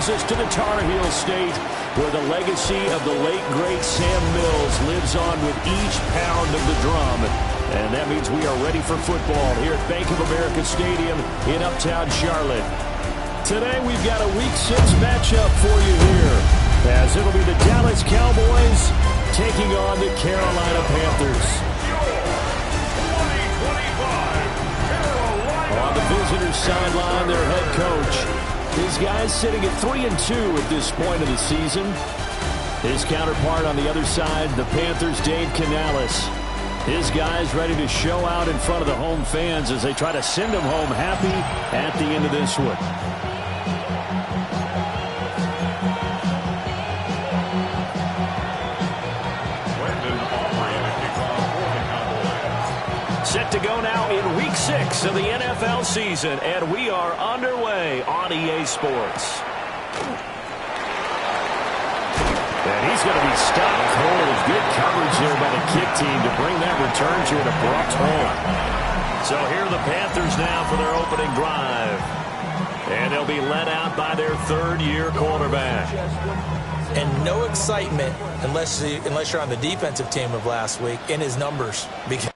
brings us to the Tar Heel State, where the legacy of the late, great Sam Mills lives on with each pound of the drum. And that means we are ready for football here at Bank of America Stadium in Uptown Charlotte. Today we've got a Week 6 matchup for you here, as it'll be the Dallas Cowboys taking on the Carolina Panthers. On the visitors' sideline, their head coach. His guys sitting at 3-2 at this point of the season. His counterpart on the other side, the Panthers' Dave Canales. His guys ready to show out in front of the home fans as they try to send them home happy at the end of this one. Set to go now in Week 6 of the NFL season, and we are underway on EA Sports. And he's going to be stopped cold. Good coverage there by the kick team to bring that return to an abrupt halt. So here are the Panthers now for their opening drive. And they'll be led out by their third-year quarterback. And no excitement unless you're on the defensive team of last week in his numbers. Because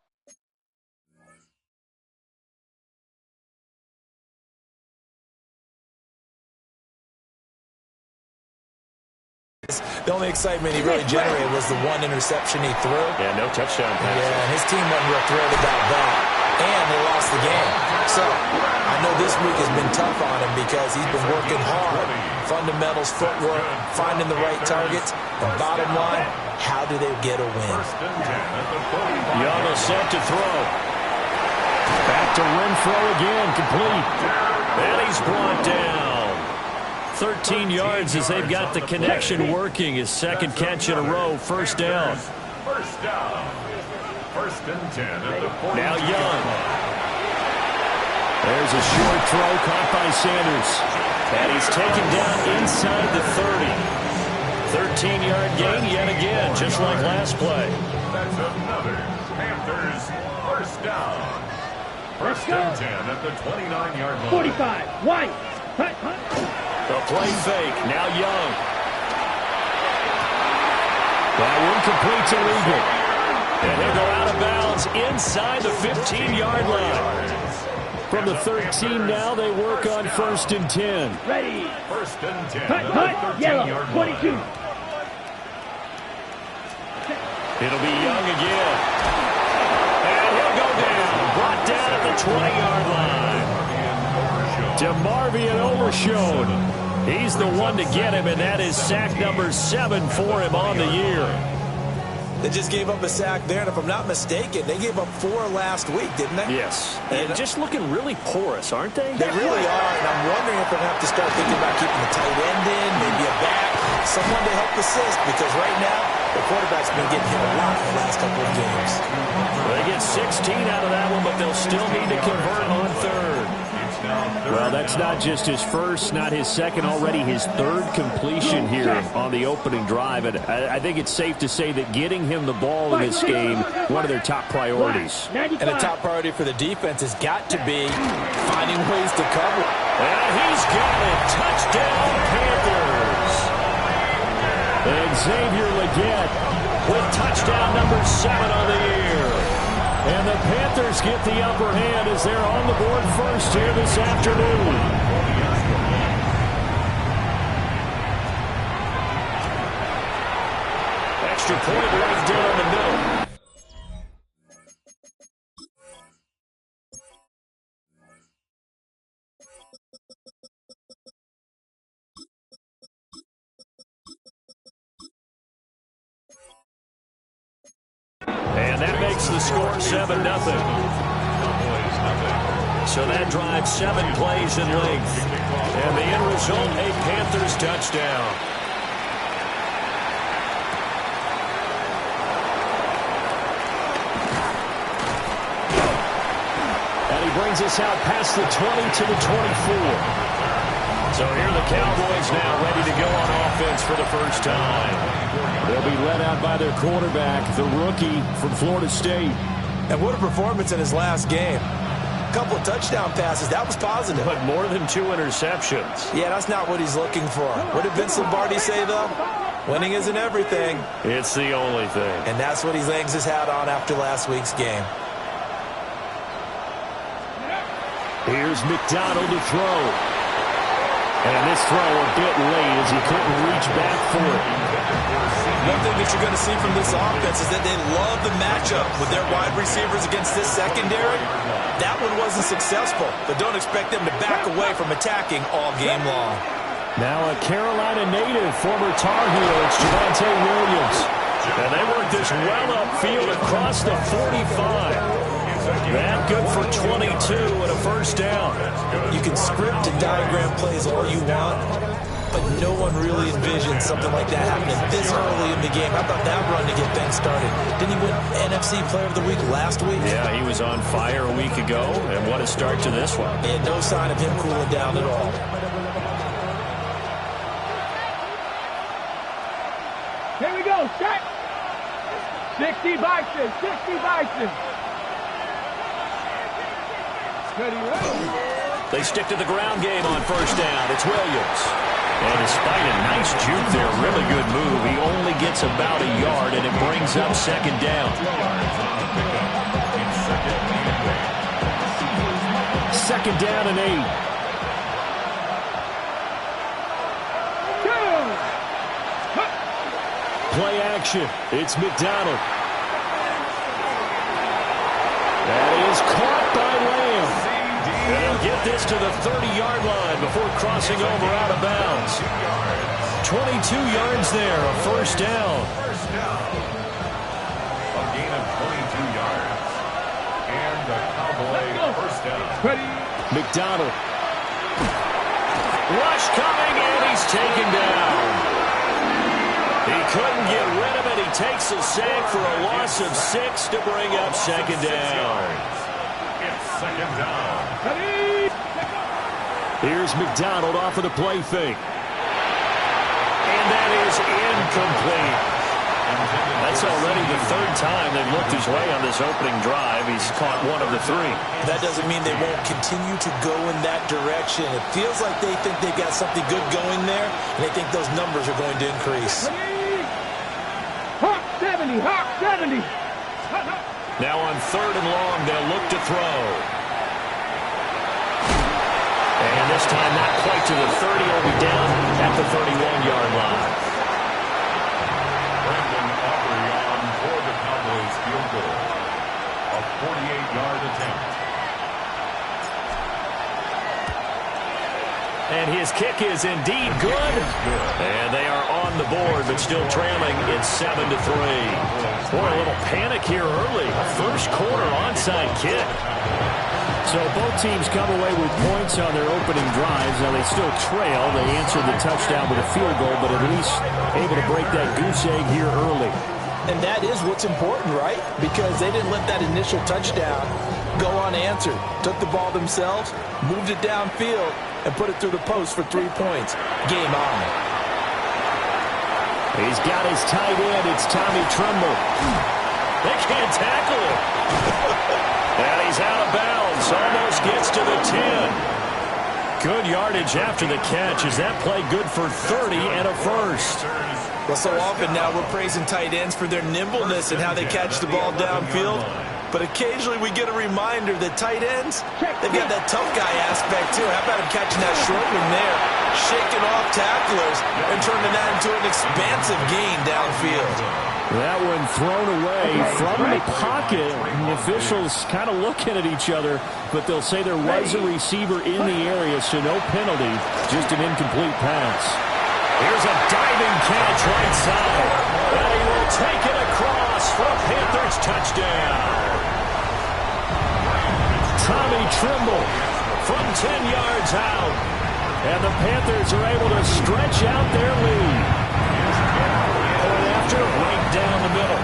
the only excitement he really generated was the one interception he threw. Yeah, no touchdown pass. Yeah, and his team wasn't real thrilled about that. And they lost the game. So I know this week has been tough on him because he's been working hard. Fundamentals, footwork, finding the right targets. And bottom line, how do they get a win? Young is set to throw. Back to Renfro again, complete. And he's brought down. 13 yards as they've got the connection working. His second catch in a row, first down. First down. First and 10 at the 40. Now Young. There's a short throw caught by Sanders. And he's taken down inside the 30. 13-yard gain yet again, just like last play. That's another Panthers first down. First and 10 at the 29-yard line. 45. White. Hut. The play fake. Now Young. That one completes illegal. And he'll go out of bounds inside the 15-yard line. From the 13 now, they work on first and 10. Ready. First and 10. Hut. Yellow. 22. It'll be Young again. And he'll go down. Brought down at the 20-yard line. DeMarvion Overshown. He's the one to get him, and that is sack number 7 for him on the year. They just gave up a sack there, and if I'm not mistaken, they gave up 4 last week, didn't they? Yes. And just looking really porous, aren't they? They really are, and I'm wondering if they're going to have to start thinking about keeping the tight end in, maybe a back, someone to help assist, because right now, the quarterback's been getting hit a lot in the last couple of games. Well, they get 16 out of that one, but they'll still need to convert on third. Well, that's not just his first, not his second, already his third completion here on the opening drive. And I think it's safe to say that getting him the ball in this game, one of their top priorities. And a top priority for the defense has got to be finding ways to cover. And he's got it. Touchdown, Panthers. And Xavier Legette with touchdown number 7 on the year. And the Panthers get the upper hand as they're on the board first here this afternoon. Extra point right down the middle. And that makes the score 7-0. So that drives 7 plays in length. And the end result, a Panthers touchdown. And he brings us out past the 20 to the 24. So here the Cowboys now ready to go on offense for the first time. They'll be led out by their quarterback, the rookie from Florida State. And what a performance in his last game. A couple of touchdown passes. That was positive. But more than 2 interceptions. Yeah, that's not what he's looking for. What did Vince Lombardi say, though? Winning isn't everything. It's the only thing. And that's what he hangs his hat on after last week's game. Here's McDonald to throw. And this throw a bit late as he couldn't reach back for it. One thing that you're going to see from this offense is that they love the matchup with their wide receivers against this secondary. That one wasn't successful, but don't expect them to back away from attacking all game long. Now a Carolina native, former Tar Heel, it's Javonte Williams. And they work this well upfield across the 45. That good for 22 and a first down. You can script and diagram plays all you want, but no one really envisioned something like that happening this early in the game. How about that run to get things started? Didn't he win NFC Player of the Week last week? Yeah, he was on fire a week ago, and what a start to this one. And no sign of him cooling down at all. Here we go, set. 60 boxes, 60 boxes. They stick to the ground game on first down. It's Williams. And despite a nice juke there, really good move, he only gets about a yard, and it brings up second down. Second down and 8. Play action. It's McDonald. That is caught by Lamb. And he'll get this to the 30-yard line before crossing over out of bounds. 22 yards there, a first down. A gain of 22 yards. And a Cowboy first down. McDonald. Rush coming, and he's taken down. He couldn't get rid of it. He takes a sack for a loss of 6 to bring up second down. It's second down. Here's McDonald off of the play fake. And that is incomplete. That's already the third time they've looked his way on this opening drive. He's caught one of the 3. That doesn't mean they won't continue to go in that direction. It feels like they think they've got something good going there, and they think those numbers are going to increase. Hawk 70, Hawk 70. Now on third and long, they'll look to throw. And this time not quite to the 30. He'll be down at the 31-yard line. Brandon Aubrey on for the Cowboys field goal. A 48-yard attempt. And his kick is indeed good. And they are on the board, but still trailing. It's 7-3. Boy, a little panic here early. First quarter onside kick. So both teams come away with points on their opening drives. Now they still trail. They answered the touchdown with a field goal, but at least able to break that goose egg here early. And that is what's important, right? Because they didn't let that initial touchdown go unanswered. Took the ball themselves, moved it downfield, and put it through the post for 3 points. Game on. He's got his tight end. It's Tommy Tremble. They can't tackle him. And he's out of bounds. Almost gets to the 10. Good yardage after the catch. Is that play good for 30 and a first? Well, so often now we're praising tight ends for their nimbleness and how they catch the ball downfield. But occasionally we get a reminder that tight ends, they've got that tough guy aspect too. How about him catching that short one there, shaking off tacklers, and turning that into an expansive gain downfield. That one thrown away from the pocket. The officials kind of looking at each other, but they'll say there was a receiver in the area, so no penalty, just an incomplete pass. Here's a diving catch right side. And he will take it across for a Panthers touchdown. Tommy Tremble from 10 yards out. And the Panthers are able to stretch out their lead. Going after right down the middle.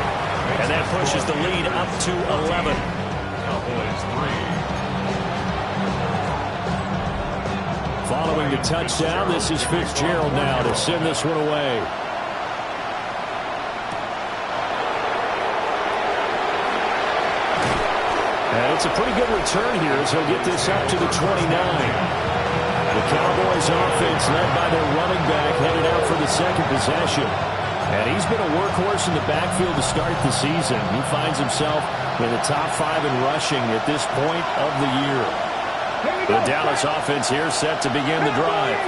And that pushes the lead up to 11. Cowboys 3. Following the touchdown, this is Fitzgerald now to send this one away. And it's a pretty good return here as he'll get this up to the 29. The Cowboys offense led by their running back headed out for the second possession. And he's been a workhorse in the backfield to start the season. He finds himself in the top 5 in rushing at this point of the year. The Dallas offense here set to begin the drive.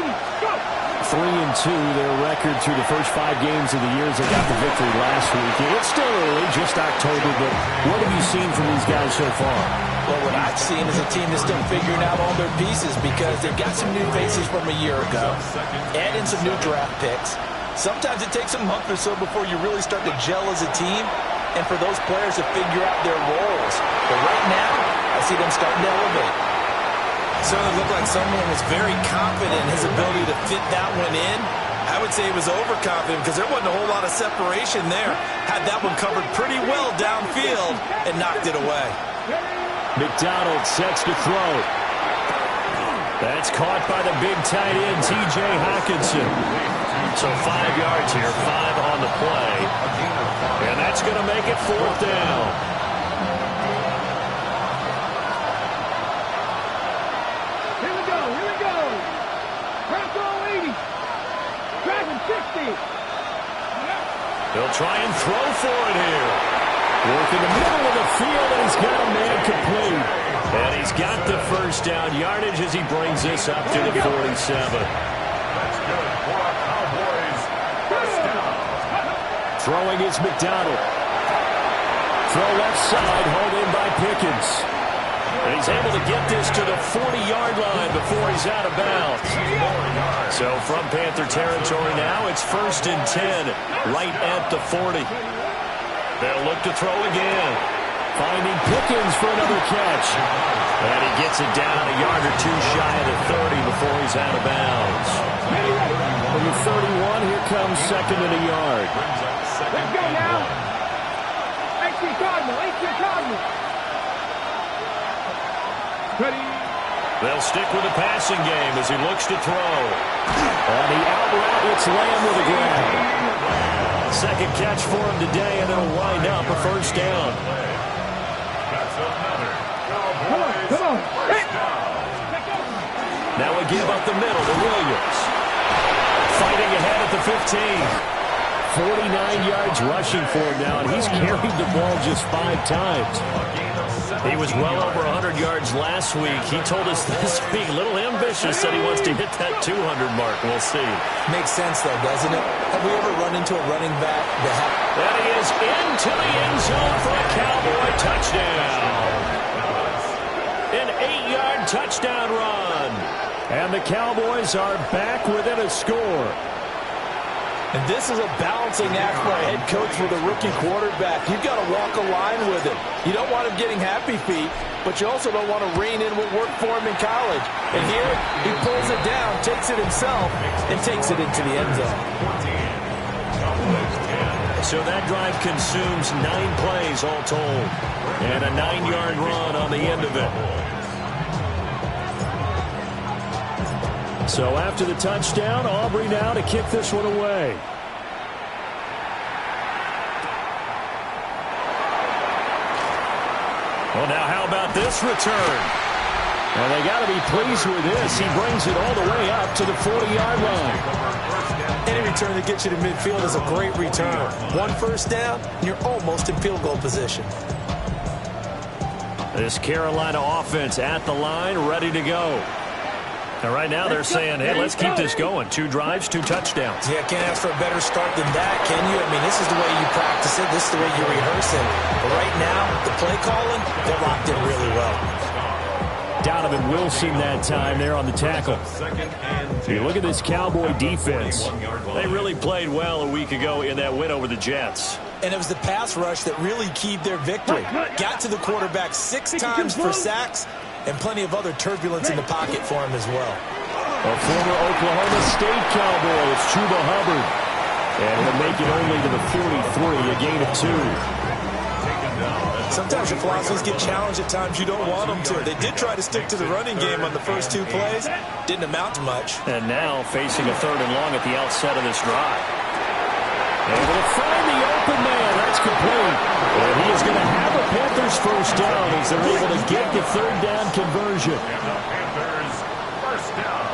3-2, their record through the first 5 games of the year as they got the victory last week. It's still early, just October, but what have you seen from these guys so far? Well, what I've seen is a team that's still figuring out all their pieces because they've got some new faces from a year ago, add in some new draft picks. Sometimes it takes a month or so before you really start to gel as a team and for those players to figure out their roles. But right now, I see them starting to elevate. Certainly looked like someone was very confident in his ability to fit that one in. I would say he was overconfident because there wasn't a whole lot of separation there. Had that one covered pretty well downfield and knocked it away. McDonald sets to throw. That's caught by the big tight end, T.J. Hockenson. So 5 yards here, 5 on the play. And that's going to make it 4th down. Here we go. Bronco 80. Driving 60. They'll try and throw for it here. Work in the middle of the field, and he's got a man complete. And he's got the first down yardage as he brings this up to the 47. That's good for our Cowboys. First down. Throwing is McDonald. Throw left side, hauled in by Pickens. And he's able to get this to the 40-yard line before he's out of bounds. So from Panther territory now, it's 1st and 10, right at the 40. They'll look to throw again. Finding Pickens for another catch. And he gets it down a yard or 2 shy of the 30 before he's out of bounds. From the 31, here comes 2nd and a yard. Let's go now. 18 Cardinal. Ready. They'll stick with the passing game as he looks to throw. And he outroutes Lamb with a grab. Second catch for him today, and it'll wind up a first down. That's another Cowboys. Come on. First down. Now we give up the middle to Williams. Fighting ahead at the 15. 49 yards rushing for him now, and he's carried the ball just 5 times. He was well over 100 yards last week. He told us this week, a little ambitious, said he wants to hit that 200 mark. We'll see. Makes sense, though, doesn't it? Have we ever run into a running back that... And he is into the end zone for a Cowboy touchdown. An 8-yard touchdown run. And the Cowboys are back within a score. And this is a balancing act for a head coach with a rookie quarterback. You've got to walk a line with him. You don't want him getting happy feet, but you also don't want to rein in what worked for him in college. And here, he pulls it down, takes it himself, and takes it into the end zone. So that drive consumes 9 plays all told. And a 9-yard run on the end of it. So after the touchdown, Aubrey now to kick this one away. Well, now how about this return? And they got to be pleased with this. He brings it all the way up to the 40-yard line. Any return that gets you to midfield is a great return. 1 first down, and you're almost in field goal position. This Carolina offense at the line, ready to go. And right now they're saying, hey, let's keep this going. 2 drives, 2 touchdowns. Yeah, can't ask for a better start than that, can you? I mean, this is the way you practice it. This is the way you rehearse it. But right now, the play calling, they're locked in really well. Donovan Wilson that time there on the tackle. You look at this Cowboy defense. They really played well a week ago in that win over the Jets. And it was the pass rush that really keyed their victory. Got to the quarterback 6 times for sacks, and plenty of other turbulence in the pocket for him as well. A former Oklahoma State Cowboy, it's Chuba Hubbard. And he'll make it only to the 43, a gain of 2. Sometimes your philosophies get challenged at times you don't want them to. They did try to stick to the running game on the first 2 plays. Didn't amount to much. And now facing a 3rd and long at the outset of this drive. Able to find the open man. That's complete. And he is going to have a Panthers first down as they're able to get the third down conversion. And the Panthers first down.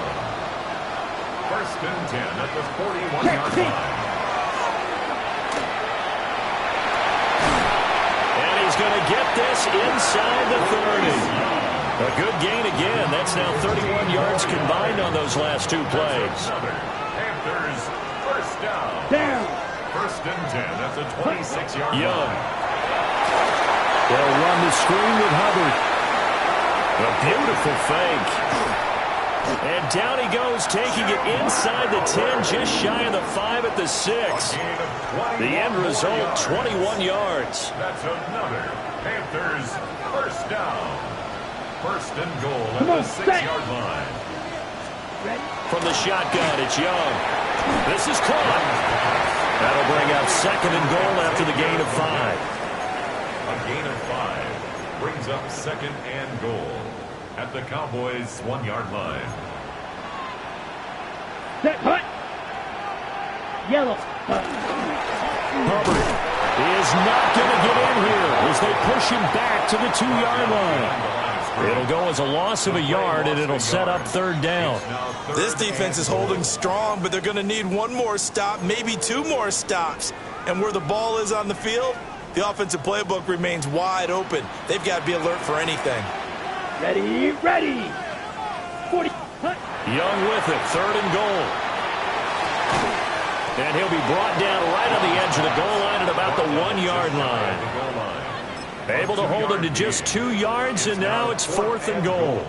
First and 10 at the 41-yard line. And he's going to get this inside the 30. A good gain again. That's now 31 yards combined on those last two plays. Panthers first down. Down. First and 10 at the 26-yard Young. line. They'll run the screen with Hubbard. A beautiful fake. And down he goes, taking it inside the 10, just shy of the 5 at the 6. The end result, 21 yards. That's another Panthers first down. First and goal at the 6-yard line. From the shotgun, it's Young. This is caught. That'll bring up second and goal after the gain of 5. A gain of 5 brings up second and goal at the Cowboys' 1-yard line. Set, hut. Yellow. Hubbard is not going to get in here as they push him back to the 2-yard line. It'll go as a loss of a yard, and it'll set up third down. This defense is holding strong, but they're going to need one more stop, maybe two more stops. And where the ball is on the field, the offensive playbook remains wide open. They've got to be alert for anything. Ready, ready. 40. Hut. Young with it, third and goal. And he'll be brought down right on the edge of the goal line at about the 1-yard line. Able to hold him to just 2 yards, and now it's fourth and goal.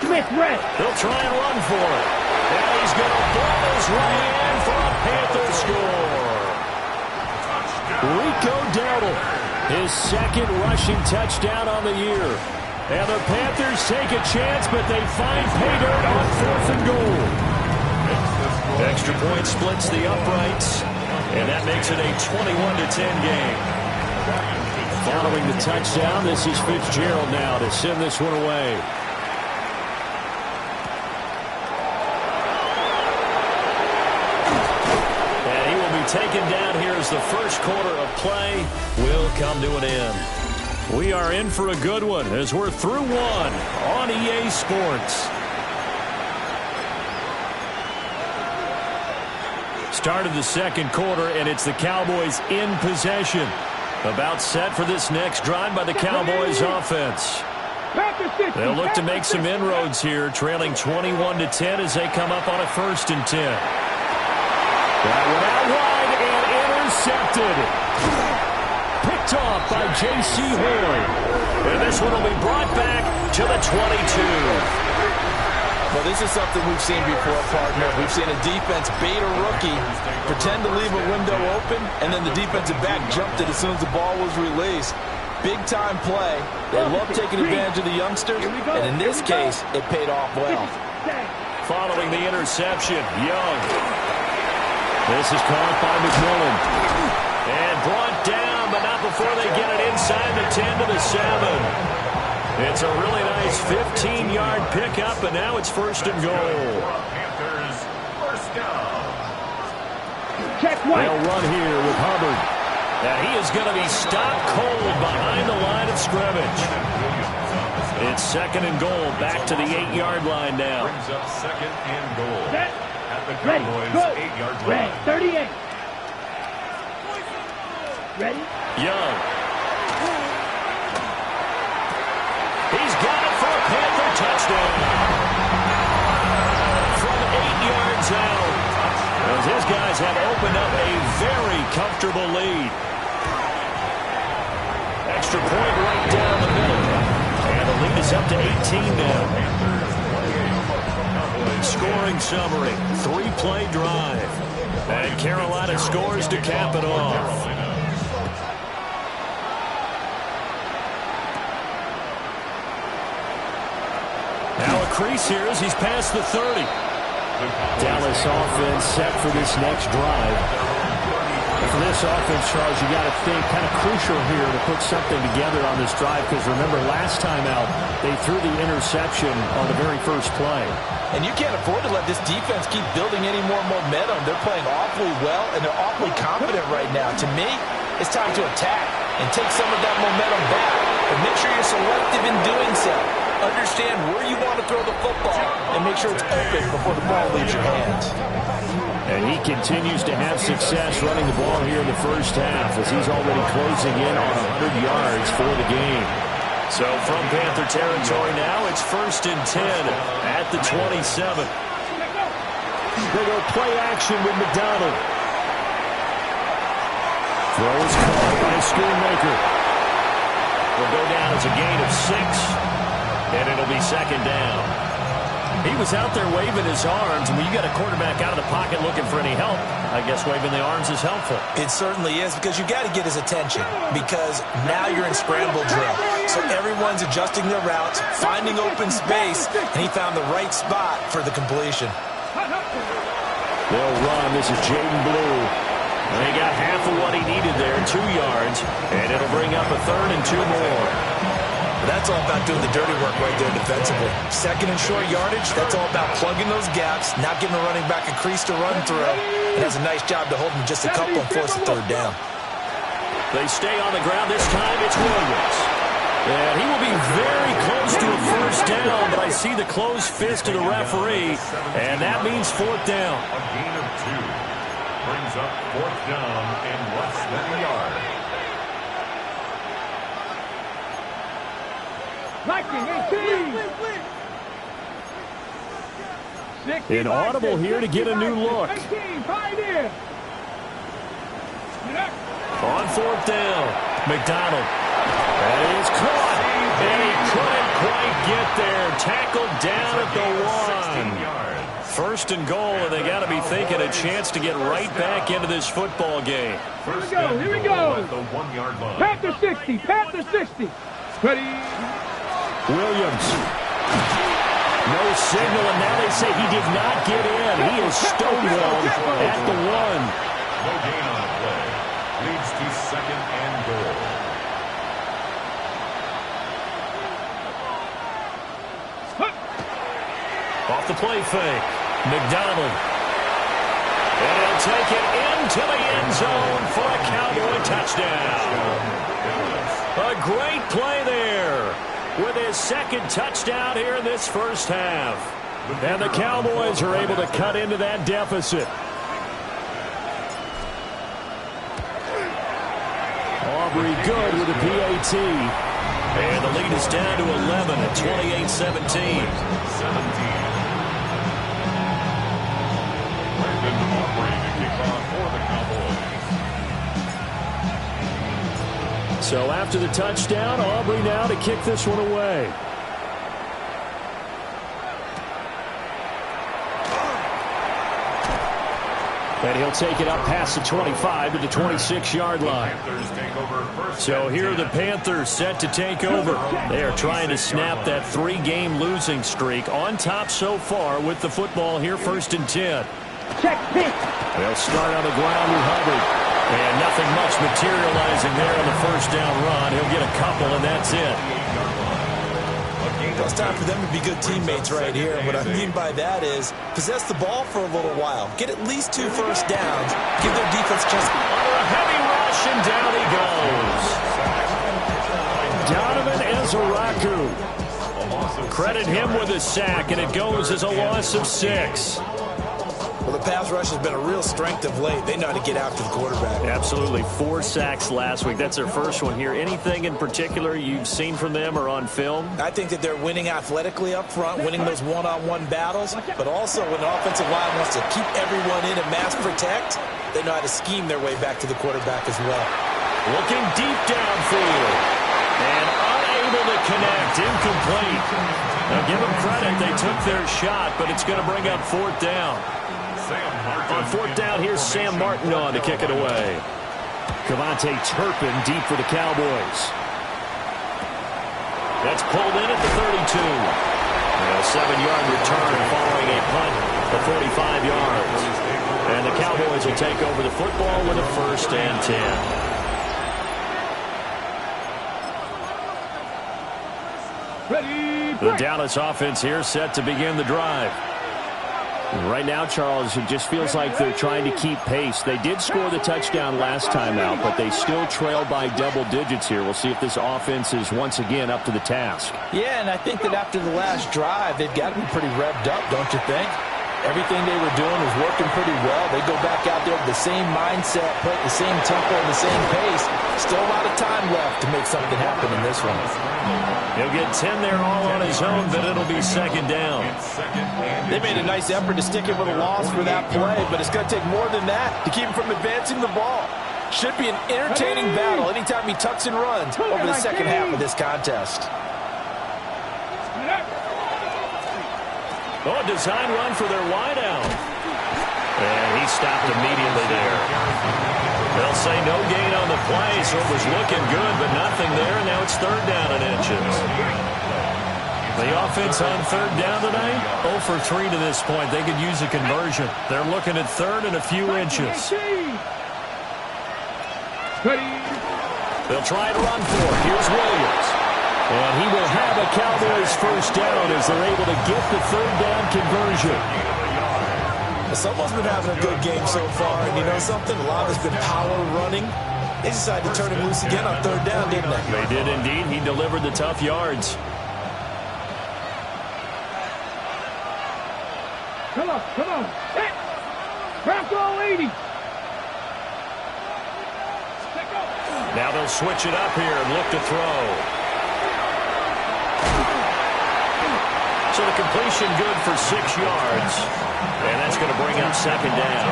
Smith, red. He'll try and run for it. And he's going to ball his way in for a Panther score. Rico Dowdle, his second rushing touchdown on the year. And the Panthers take a chance, but they find pay dirt on fourth and goal. Extra point splits the uprights, and that makes it a 21-10 game. Following the touchdown, this is Fitzgerald now to send this one away. And he will be taken down here as the first quarter of play will come to an end. We are in for a good one as we're through one on EA Sports. Start of the second quarter, and it's the Cowboys in possession. About set for this next drive by the Cowboys offense. They'll look to make some inroads here, trailing 21-10 as they come up on a first and 10. That one out wide and intercepted. Picked off by J.C. Horn. And this one will be brought back to the 22. Well, this is something we've seen before, partner. We've seen a defense bait a rookie, pretend to leave a window open, and then the defensive back jumped it as soon as the ball was released. Big-time play. They love taking advantage of the youngsters, and in this case, it paid off well. Following the interception, Young. This is caught by McMillan. And brought down, but not before they get it inside the 10 to the 7. It's a really nice 15-yard pickup, and now it's first and goal. Panthers first down. They'll run here with Hubbard. And he is going to be stopped cold behind the line of scrimmage. It's second and goal, back to the 8-yard line now. Brings up second and goal at the Ready, Cowboys' go. 8-yard Red, line. 38. Ready? Young. He's got it for a Panther touchdown. From 8 yards out, as his guys have opened up a very comfortable lead. Extra point right down the middle. And the lead is up to 18 now. Scoring summary, 3-play drive. And Carolina scores to cap it off. Now a crease here as he's past the 30. Dallas offense set for this next drive. for this offense, Charles, you got to think kind of crucial here to put something together on this drive, because remember, last time out, they threw the interception on the very first play. And you can't afford to let this defense keep building any more momentum. They're playing awfully well, and they're awfully confident right now. To me, it's time to attack and take some of that momentum back. But make sure you're selective in doing so. Understand where you want to throw the football and make sure it's open before the ball leaves your hands. And he continues to have success running the ball here in the first half, as he's already closing in on 100 yards for the game. So from Panther territory now, it's 1st and 10 at the 27. They go play action with McDonald. Throw is caught by Schoonmaker. Will go down as a gain of 6, and it'll be 2nd down. He was out there waving his arms, and when you got a quarterback out of the pocket looking for any help, I guess waving the arms is helpful. It certainly is, because you got to get his attention, because now you're in scramble drill. So everyone's adjusting their routes, finding open space, and he found the right spot for the completion. They'll run. This is Jaden Blue. And he got half of what he needed there, 2 yards, and it'll bring up a 3rd and 2 more. That's all about doing the dirty work right there defensively. 2nd and short yardage, that's all about plugging those gaps, not giving the running back a crease to run through. It does a nice job to hold him just a couple and force a 3rd down. They stay on the ground. This time it's Williams. And he will be very close to a 1st down, but I see the closed fist of the referee, and that means 4th down. A gain of 2 brings up 4th down in less than a yard. An audible here to get a new look. On 4th down, McDonald. That is caught, and he couldn't quite get there. Tackled down at the 1. 1st and goal, and they got to be thinking a chance to get right back into this football game. Here we go. At the 1-yard line. Panther 60, Panther 60. Ready. Williams. No signal, and now they say he did not get in. He is stonewalled at the 1. No gain on the play. Leads to 2nd and goal. Off the play fake. McDonald. And he'll take it into the end zone for a Cowboy touchdown. A great play there with his 2nd touchdown here in this first half. And the Cowboys are able to cut into that deficit. Aubrey good with a PAT. And the lead is down to 11 at 28-17. So after the touchdown, Aubrey now to kick this one away. And he'll take it up past the 25 to the 26-yard line. So here are the Panthers set to take over. They are trying to snap that 3-game losing streak, on top so far with the football here, 1st and 10. They'll start on the ground with Hubbard. And nothing much materializing there on the 1st down run. He'll get a couple, and that's it. It's time for them to be good teammates right here. And what I mean by that is possess the ball for a little while. Get at least 2 first downs. Give their defense just under a heavy rush, and down he goes. Donovan Ezaraku. Credit him with a sack, and it goes as a loss of 6. Well, the pass rush has been a real strength of late. They know how to get after the quarterback. Absolutely. 4 sacks last week. That's their first one here. Anything in particular you've seen from them or on film? I think that they're winning athletically up front, winning those one-on-one battles, but also when the offensive line wants to keep everyone in and mass protect, they know how to scheme their way back to the quarterback as well. Looking deep downfield. And unable to connect. Incomplete. Now give them credit. They took their shot, but it's going to bring up 4th down. On 4th down, here's Sam Martin on to kick it away. Cavante Turpin deep for the Cowboys. That's pulled in at the 32. And a 7-yard return following a punt of 45 yards. And the Cowboys will take over the football with a 1st and 10. The Dallas offense here set to begin the drive. Right now, Charles, it just feels like they're trying to keep pace. They did score the touchdown last time out, but they still trail by double digits here. We'll see if this offense is once again up to the task. Yeah, and I think that after the last drive, they've got to be pretty revved up, don't you think? Everything they were doing was working pretty well. They go back out there with the same mindset, play at the same tempo and the same pace. Still a lot of time left to make something happen in this one. He'll get 10 there all on his own, but it'll be 2nd down. They made a nice effort to stick it with a loss for that play, but it's going to take more than that to keep him from advancing the ball. Should be an entertaining battle anytime he tucks and runs over the second half of this contest. Oh, a design run for their wideout. And he stopped immediately there. They'll say no gain on the play, so it was looking good, but nothing there. And now it's 3rd down and inches. The offense on 3rd down tonight, 0 for 3 to this point. They could use a conversion. They're looking at 3rd and a few inches. They'll try to run for it. Here's Williams. And he will have a Cowboys 1st down as they're able to get the 3rd down conversion. Someone's been having a good game so far, and you know something? A lot has been power running. They decided to turn him loose again on 3rd down, didn't they? They did indeed. He delivered the tough yards. Come on, come on. Hit. Crack all 80. Now they'll switch it up here and look to throw. So the completion good for 6 yards. And that's going to bring up 2nd down.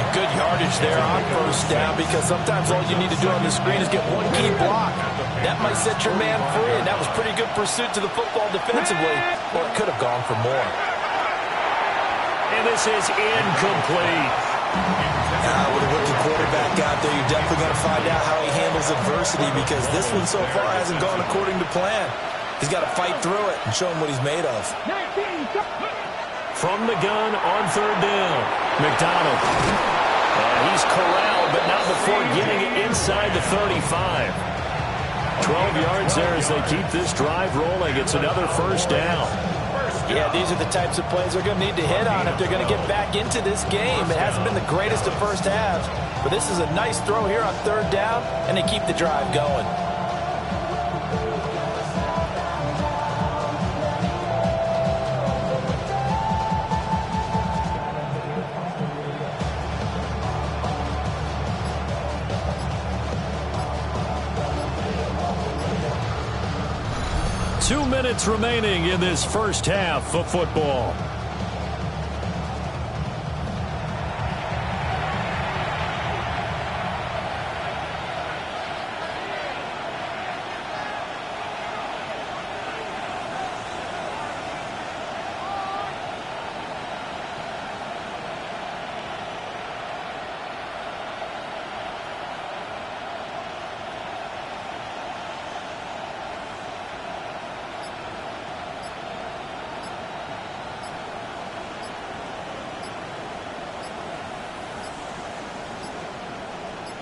And good yardage there on 1st down, because sometimes all you need to do on the screen is get one key block. That might set your man free, and that was pretty good pursuit to the football defensively. Or it could have gone for more. And this is incomplete. With a rookie quarterback out there, you're definitely going to find out how he handles adversity, because this one so far hasn't gone according to plan. He's got to fight through it and show him what he's made of. From the gun on 3rd down, McDonald. He's corralled, but not before getting it inside the 35. 12 yards there as they keep this drive rolling. It's another 1st down. Yeah, these are the types of plays they're going to need to hit on if they're going to get back into this game. It hasn't been the greatest of first halves, but this is a nice throw here on 3rd down, and they keep the drive going. Two minutes remaining in this 1st half of football.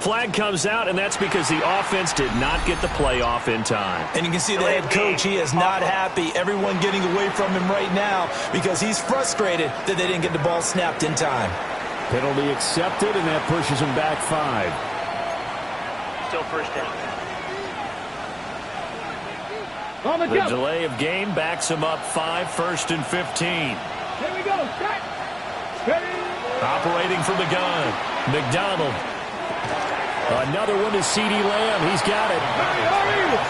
Flag comes out, and that's because the offense did not get the play off in time. And you can see the head coach, he is not happy. Everyone getting away from him right now because he's frustrated that they didn't get the ball snapped in time. Penalty accepted, and that pushes him back 5. Still 1st down. The delay of game backs him up 5, 1st and 15. Here we go. Set. Ready. Operating from the gun, McDonald. Another one to C.D. Lamb. He's got it.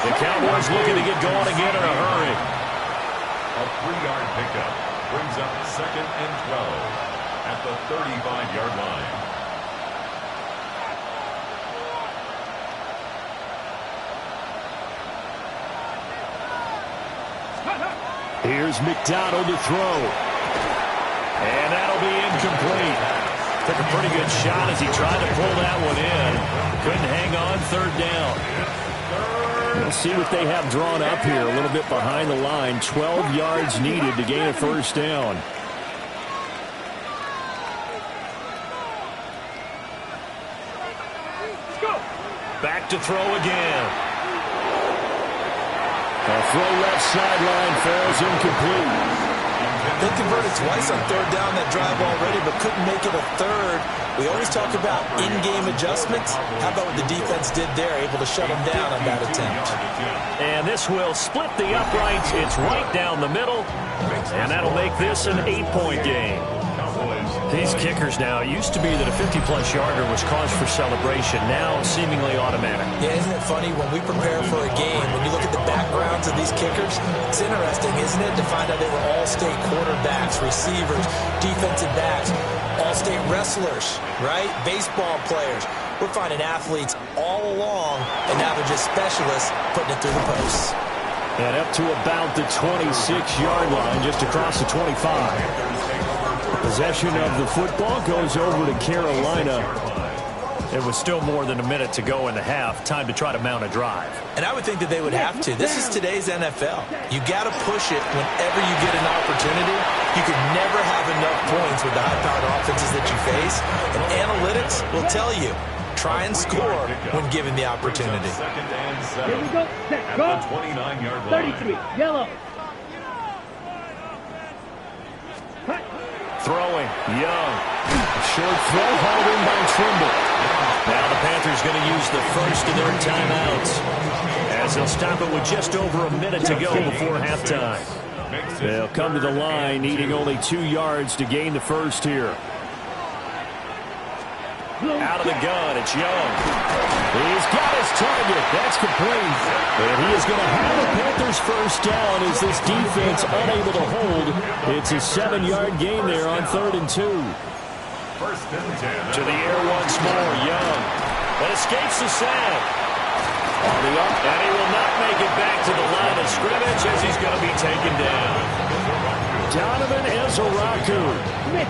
The Cowboys looking to get going again in a hurry. A 3-yard pickup brings up 2nd and 12 at the 35-yard line. Here's McDonald to throw. And that'll be incomplete. Took a pretty good shot as he tried to pull that one in. Couldn't hang on 3rd down. We'll see what they have drawn up here. A little bit behind the line. 12 yards needed to gain a 1st down. to throw again. A throw left sideline falls incomplete. They converted twice on third down that drive already, but couldn't make it a third. We always talk about in-game adjustments. How about what the defense did there, able to shut them down on that attempt. And this will split the uprights. It's right down the middle, and that'll make this an 8-point game. These kickers now, it used to be that a 50-plus yarder was cause for celebration, now seemingly automatic. Yeah, isn't it funny? When we prepare for a game, when you look at the backgrounds of these kickers, it's interesting, isn't it, to find out they were all-state quarterbacks, receivers, defensive backs, all-state wrestlers, right? Baseball players. We're finding athletes all along, and now they're just specialists putting it through the posts. And up to about the 26-yard line, just across the 25. Possession of the football goes over to Carolina. It was still more than a minute to go in the half. Time to try to mount a drive. And I would think that they would have to. This is today's NFL. You got to push it whenever you get an opportunity. You can never have enough points with the high-powered offenses that you face. And analytics will tell you, try and score when given the opportunity. Here we go. Set. Go. 33. Yellow. Throwing, Young. Short throw, hauled in by Trimble. Now the Panthers going to use the first of their timeouts, as they'll stop it with just over a minute to go before halftime. They'll come to the line, needing only 2 yards to gain the first here. Out of the gun, it's Young. He's got his target. That's complete. And he is going to have the Panthers first down as this defense unable to hold. It's a 7-yard gain there on 3rd and 2. To the air once more, Young. But escapes the sack. On the up, and he will not make it back to the line of scrimmage as he's going to be taken down. Donovan Ezaraku.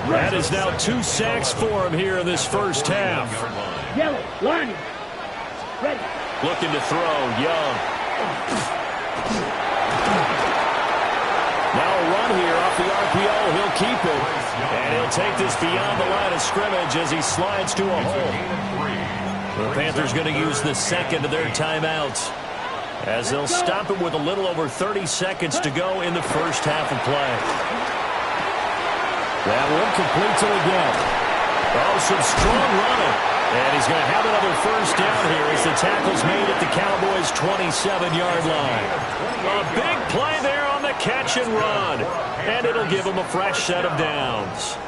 That is now 2 sacks for him here in this first half. Yellow. Line. Ready. Looking to throw, Young. Now a run here off the RPO. He'll keep it. And he'll take this beyond the line of scrimmage as he slides to a hole. The Panthers going to use the second of their timeouts, as they'll stop it with a little over 30 seconds to go in the first half of play. That one completes it again. Oh, some strong running. And he's going to have another first down here as the tackle's made at the Cowboys' 27-yard line. A big play there on the catch and run. And it'll give him a fresh set of downs.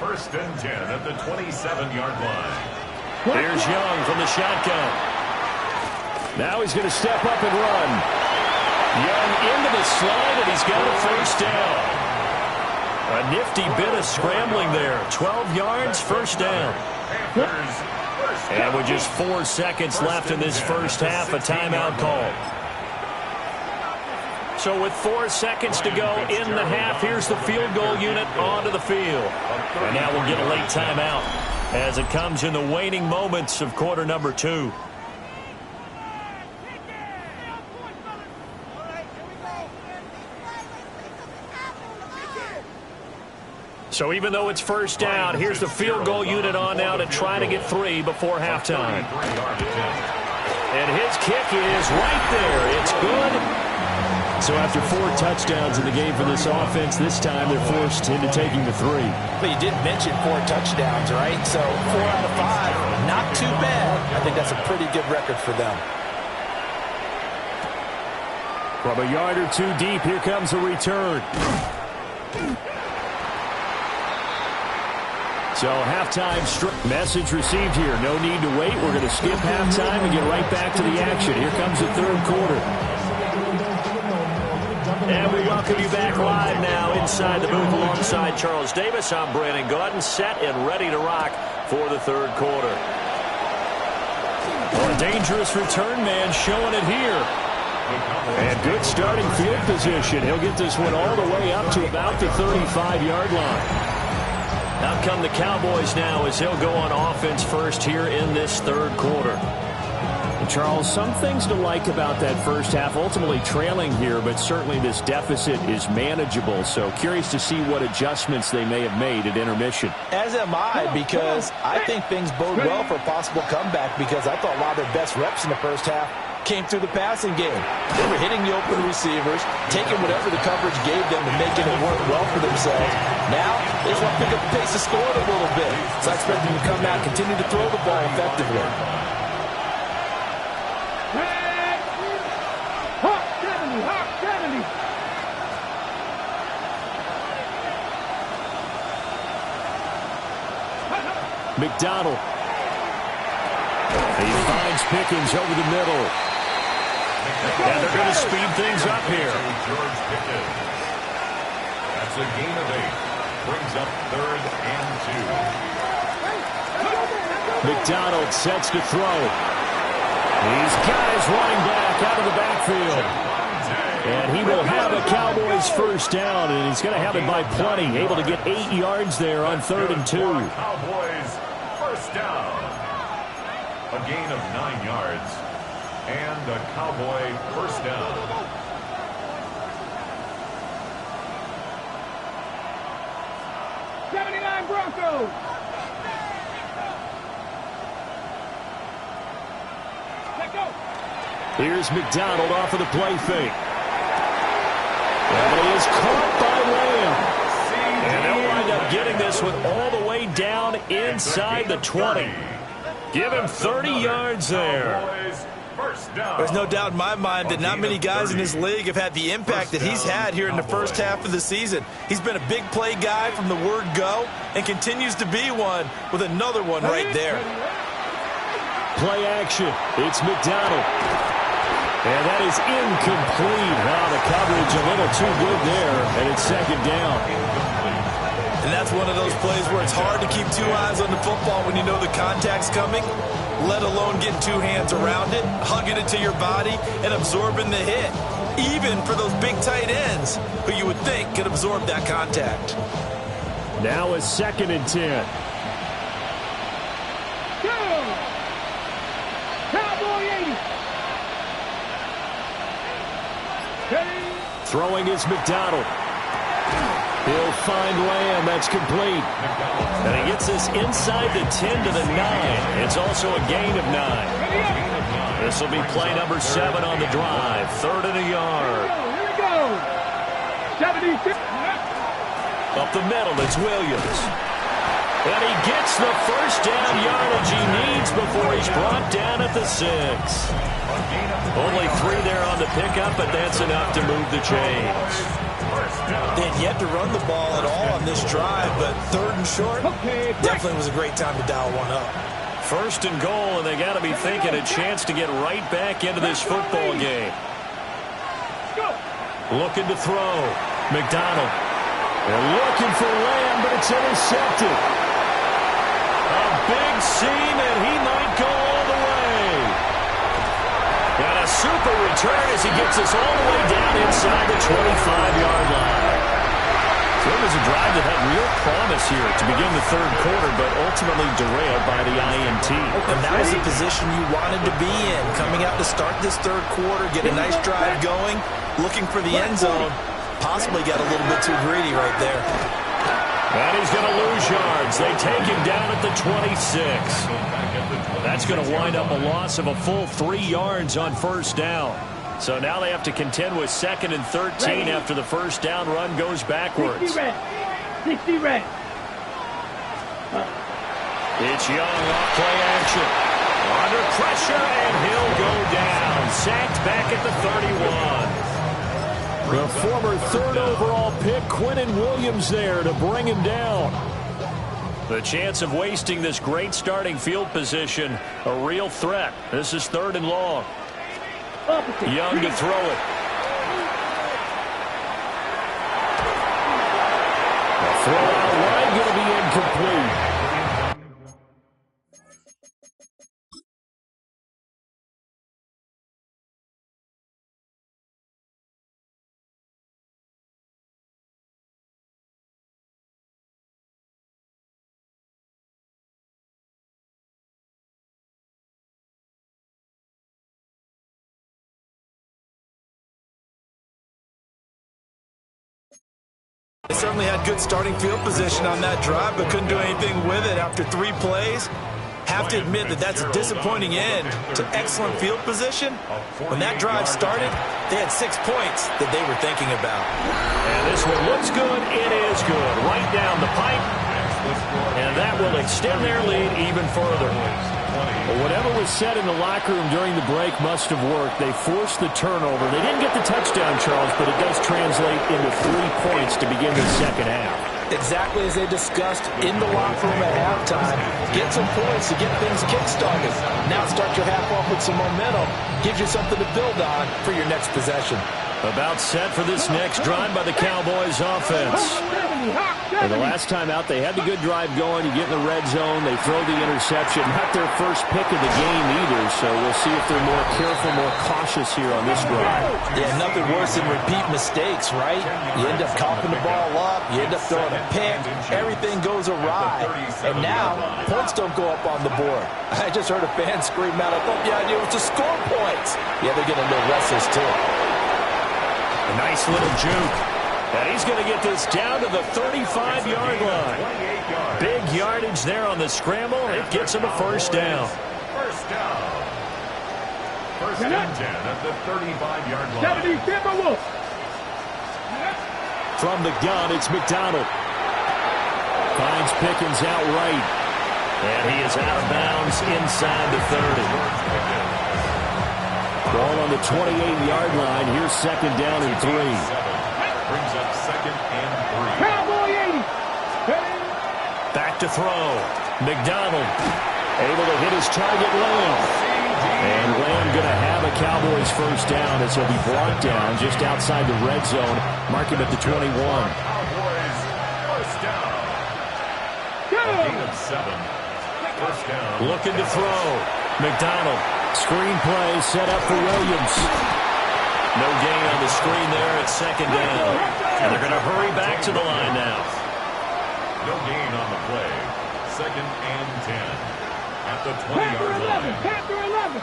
1st and 10 at the 27-yard line. Here's Young from the shotgun. Now he's going to step up and run. Young into the slide, and he's got a first down. A nifty bit of scrambling there. 12 yards, first down. And with just 4 seconds left in this first half, a timeout call. So with 4 seconds to go in the half, here's the field goal unit onto the field. And now we'll get a late timeout as it comes in the waning moments of quarter number 2. So even though it's first down, here's the field goal unit on now to try to get 3 before halftime. And his kick is right there. It's good. So after 4 touchdowns in the game for this offense, this time they're forced into taking the 3. But you did mention 4 touchdowns, right? So 4 out of 5, not too bad. I think that's a pretty good record for them. From a yard or 2 deep, here comes a return. So halftime message received here. No need to wait. We're going to skip halftime and get right back to the action. Here comes the 3rd quarter. And we welcome you back live now inside the booth alongside Charles Davis. I'm Brandon Gaudin, set and ready to rock for the 3rd quarter. Well, a dangerous return man showing it here. And good starting field position. He'll get this one all the way up to about the 35-yard line. Out come the Cowboys now as he'll go on offense first here in this 3rd quarter. Charles, some things to like about that first half. Ultimately trailing here, but certainly this deficit is manageable. So curious to see what adjustments they may have made at intermission. As am I, because I think things bode well for a possible comeback, because I thought a lot of their best reps in the first half came through the passing game. They were hitting the open receivers, taking whatever the coverage gave them and making it work well for themselves. Now, they just want to pick up the pace of scoring a little bit. So I expect them to come out and continue to throw the ball effectively. Hawk 70, Hawk 70. McDonald. He finds Pickens over the middle. And they're going to speed things up here. George Pickens. That's a gain of 8. Brings up 3rd and 2. McDonald sets to throw. These guys running back out of the backfield. And he will have a Cowboys first down, and he's going to have it by plenty. Able to get 8 yards there on 3rd and 2. Cowboys first down. A gain of 9 yards. And a Cowboy first down. '79 Broncos. Let go. Here's McDonald off of the play fake. And he is caught by Lamb. And they'll wind up getting this one all the way down inside the 20. Give him 30 yards there. There's no doubt in my mind that not many guys in this league have had the impact that he's had here in the first half of the season. He's been a big play guy from the word go and continues to be one with another one right there. Play action. It's McDonald. And that is incomplete. Wow, the coverage a little too good there, and it's 2nd down. And that's one of those plays where it's hard to keep 2 eyes on the football when you know the contact's coming, let alone getting 2 hands around it, hugging it to your body, and absorbing the hit, even for those big tight ends who you would think could absorb that contact. Now a 2nd and 10. Go. Cowboy 80. Throwing is McDonald. He'll find Lamb. That's complete. And he gets this inside the 10 to the 9. It's also a gain of 9. This will be play number 7 on the drive. 3rd and a yard. Here we go. 76. Up the middle, it's Williams. And he gets the first down yardage he needs before he's brought down at the 6. Only 3 there on the pickup, but that's enough to move the chains. They had yet to run the ball at all on this drive, but 3rd and short definitely was a great time to dial one up. 1st and goal, and they got to be thinking a chance to get right back into this football game. Looking to throw. McDonald. They're looking for Lamb, but it's intercepted. A big seam, and he might go all the way. And a super return as he gets us all the way down inside the 25-yard line. So it was a drive that had real promise here to begin the 3rd quarter, but ultimately derailed by the INT. And that was the position you wanted to be in, coming out to start this 3rd quarter, get a nice drive going, looking for the end zone. Possibly got a little bit too greedy right there. And he's going to lose yards. They take him down at the 26. That's going to wind up a loss of a full 3 yards on 1st down. So now they have to contend with 2nd and 13 after the first down run goes backwards. 60 red. 60 red. It's Young off play action. Under pressure, and he'll go down. Sacked back at the 31. The former 3rd overall pick, Quentin Williams, there to bring him down. The chance of wasting this great starting field position, a real threat. This is 3rd and long. Young to throw it. The throw out wide going to be incomplete. They certainly had good starting field position on that drive, but couldn't do anything with it after 3 plays. Have to admit that that's a disappointing end to excellent field position. When that drive started, they had 6 points that they were thinking about. And this one looks good. It is good. Right down the pipe. And that will extend their lead even further. Well, whatever was said in the locker room during the break must have worked. They forced the turnover. They didn't get the touchdown, Charles, but it does translate into 3 points to begin the second half. Exactly as they discussed in the locker room at halftime. Get some points to get things kick-started. Now start your half off with some momentum. Gives you something to build on for your next possession. About set for this next drive by the Cowboys offense. And the last time out, they had the good drive going. You get in the red zone, they throw the interception. Not their first pick of the game either, so we'll see if they're more careful, more cautious here on this drive. Yeah, nothing worse than repeat mistakes, right? You end up coughing the ball up, you end up throwing a pick, everything goes awry. And now, points don't go up on the board. I just heard a fan scream out, I thought the idea was to score points. Yeah, they're getting a little restless too. A nice little juke. And he's going to get this down to the 35-yard line. Big yardage there on the scramble. It gets him a first down. First down. First and 10 at the 35-yard line. From the gun, it's McDonald. Finds Pickens outright. And he is out of bounds inside the 30. Ball on the 28-yard line. Here's second down and 3. Brings up second and 3. Cowboy 80. Back to throw. McDonald able to hit his target Lamb. And Lamb going to have a Cowboys first down as he'll be brought down just outside the red zone. Mark him at the 21. Cowboys first down. A gain of 7. First down. Looking to throw. McDonald. Screen play set up for Williams. No gain on the screen there at second down. And they're going to hurry back to the line now. No gain on the play. Second and 10 at the 20-yard line. Panther 11.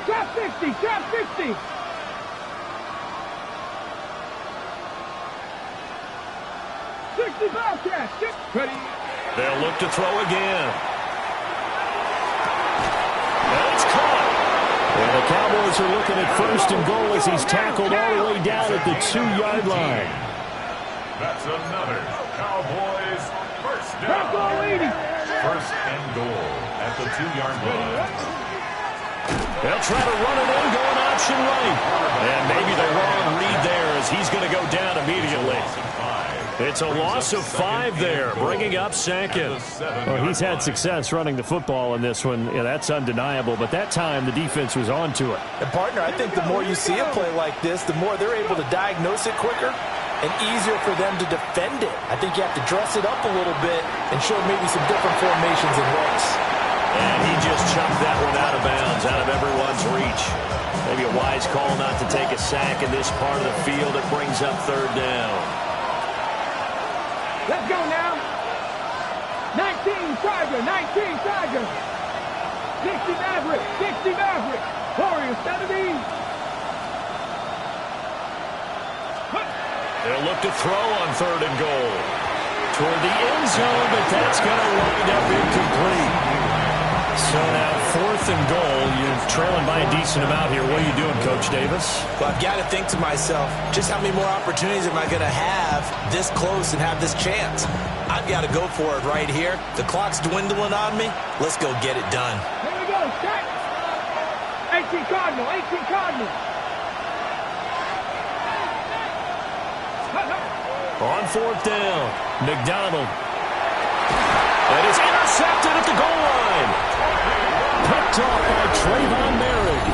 Drop 60. Drop 60. Ready. They'll look to throw again. And it's caught. And the Cowboys are looking at first and goal as he's tackled all the way down at the 2-yard line. That's another Cowboys first down. First and goal at the 2-yard line. They'll try to run it in, going option right. And maybe the wrong read there as he's going to go down immediately. It's a loss of 5 there, bringing up second. Well, he's had success running the football in this one. Yeah, that's undeniable, but that time the defense was on to it. And, partner, I think the more you see a play like this, the more they're able to diagnose it quicker and easier for them to defend it. I think you have to dress it up a little bit and show maybe some different formations and looks. And he just chucked that one out of bounds, out of everyone's reach. Maybe a wise call not to take a sack in this part of the field. It brings up third down. Let's go now. 19 Tiger, 19 Tiger. 60 Maverick, 60 Maverick. Warriors 70. They'll look to throw on third and goal. Toward the end zone, but that's going to wind up incomplete. So now fourth and goal. You're trailing by a decent amount here. What are you doing, Coach Davis? Well, I've got to think to myself, just how many more opportunities am I going to have this close and have this chance? I've got to go for it right here. The clock's dwindling on me. Let's go get it done. Here we go, check. 18 Cardinal, 18 Cardinal. On fourth down, McDonald. That is intercepted at the goal line. Picked off by Trayvon Merrick.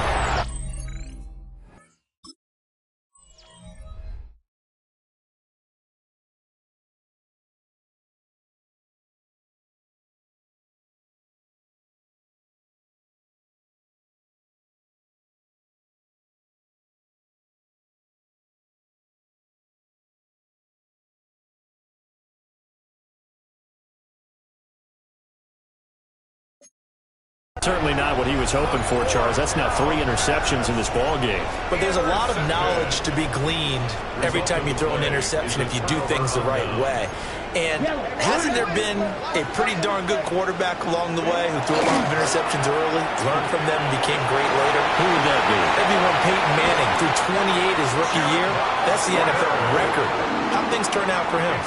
Certainly not what he was hoping for, Charles. That's now 3 interceptions in this ball game. But there's a lot of knowledge to be gleaned every time you throw an interception if you do things the right way. And hasn't there been a pretty darn good quarterback along the way who threw a lot of interceptions early, learned from them, and became great later? Who would that be? That'd be one Peyton Manning threw 28 his rookie year. That's the NFL record. How things turn out for him?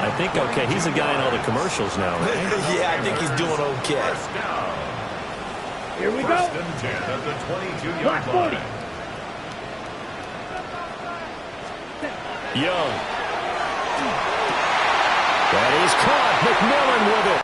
I think, okay, he's a guy in all the commercials now, right? Yeah, I think he's doing okay. Here we go. First and 10 at the 22-yard line. Young. That is caught. McMillan with it.